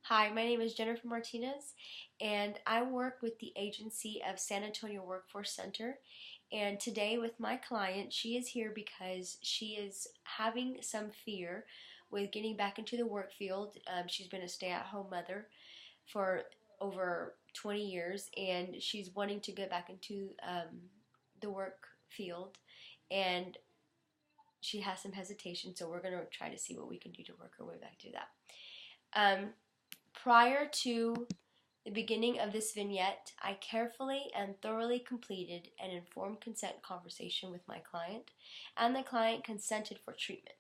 Hi, my name is Jennifer Martinez, and I work with the agency of San Antonio Workforce Center. And today, with my client, she is here because she is having some fear with getting back into the work field. She's been a stay at home mother for over 20 years, and she's wanting to get back into the work field. And she has some hesitation, so we're going to try to see what we can do to work her way back to that. Prior to the beginning of this vignette, I carefully and thoroughly completed an informed consent conversation with my client, and the client consented for treatment.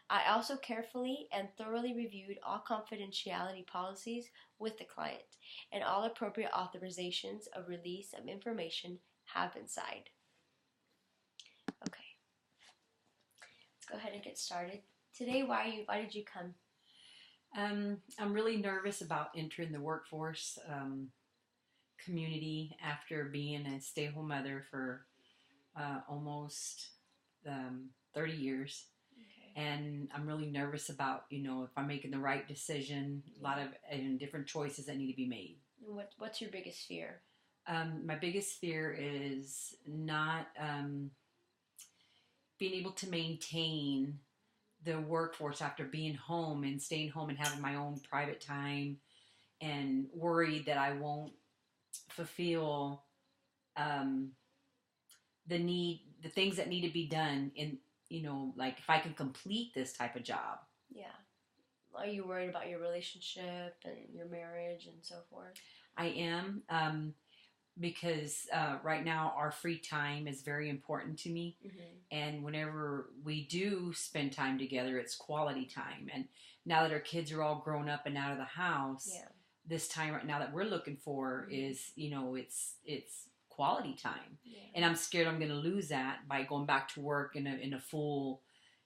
I also carefully and thoroughly reviewed all confidentiality policies with the client, and all appropriate authorizations of release of information have been signed. Okay, let's go ahead and get started. Today, why did you come? I'm really nervous about entering the workforce community after being a stay-at-home mother for almost 30 years. Okay. And I'm really nervous about, if I'm making the right decision, a lot of different choices that need to be made. What's your biggest fear? My biggest fear is not being able to maintain the workforce after being home and staying home and having my own private time, and worried that I won't fulfill the things that need to be done in, like if I can complete this type of job. Yeah. Are you worried about your relationship and your marriage and so forth? I am, because right now our free time is very important to me. Mm-hmm. And whenever we do spend time together, it's quality time. And now that our kids are all grown up and out of the house, Yeah. this time right now that we're looking for is, it's quality time. Yeah. And I'm scared I'm going to lose that by going back to work in a full,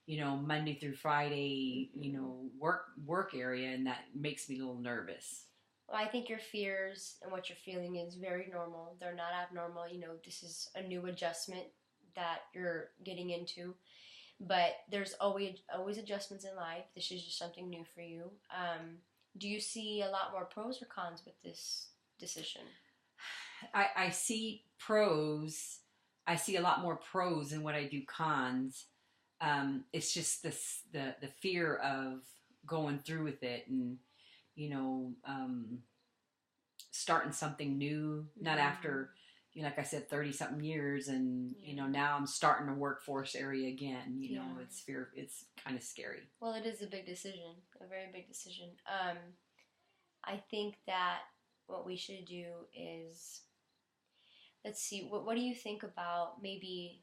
Monday through Friday, work area, and that makes me a little nervous. Well, I think your fears and what you're feeling is very normal. They're not abnormal. This is a new adjustment that you're getting into. But there's always adjustments in life. This is just something new for you. Do you see a lot more pros or cons with this decision? I see pros. I see a lot more pros than what I do cons. It's just the fear of going through with it, and starting something new, not after, like I said, 30 something years, and now I'm starting a workforce area again. It's kind of scary. Well, it is a big decision, a very big decision. I think that what we should do is, let's see, what do you think about maybe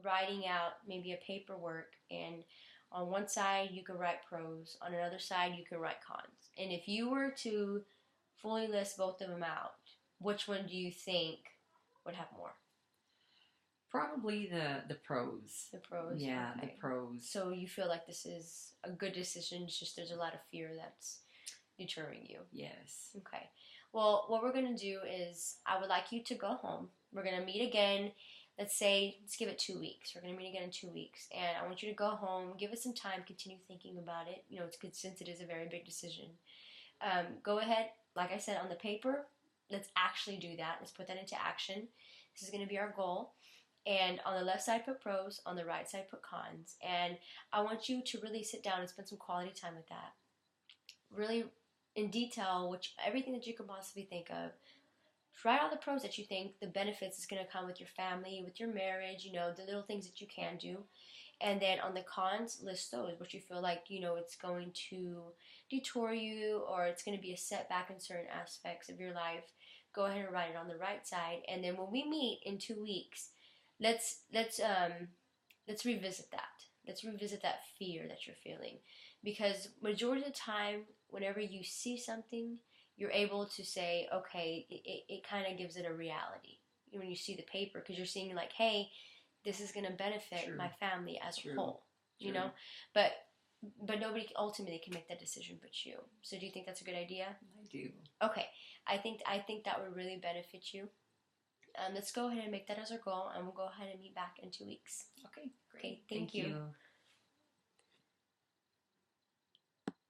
writing out maybe a paperwork, and on one side you could write pros, on another side you could write cons. And if you were to fully list both of them out, which one do you think would have more? Probably the pros. The pros? Yeah, okay. The pros. So you feel like this is a good decision, it's just there's a lot of fear that's deterring you. Yes. Okay. Well, what we're going to do is I would like you to go home. We're going to meet again. Let's give it 2 weeks. We're going to meet again in 2 weeks. And I want you to go home, give it some time, continue thinking about it. It's good since it is a very big decision. Go ahead, like I said, on the paper, let's actually do that. Let's put that into action. This is going to be our goal. And on the left side, put pros. On the right side, put cons. And I want you to really sit down and spend some quality time with that. Really in detail, everything that you can possibly think of. Write all the pros that you think, the benefits is going to come with your family, with your marriage, the little things that you can do. And then on the cons, list those, what you feel like, it's going to detour you, or it's going to be a setback in certain aspects of your life. Go ahead and write it on the right side. And then when we meet in 2 weeks, let's revisit that. Let's revisit that fear that you're feeling. Because majority of the time, whenever you see something, you're able to say, okay, it kind of gives it a reality. When you see the paper, because you're seeing like, hey, this is going to benefit True. my family as True. a whole, True. But nobody ultimately can make that decision but you. So do you think that's a good idea? I do. Okay, I think that would really benefit you. Let's go ahead and make that as our goal, and we'll go ahead and meet back in 2 weeks. Okay, great. Okay, thank you.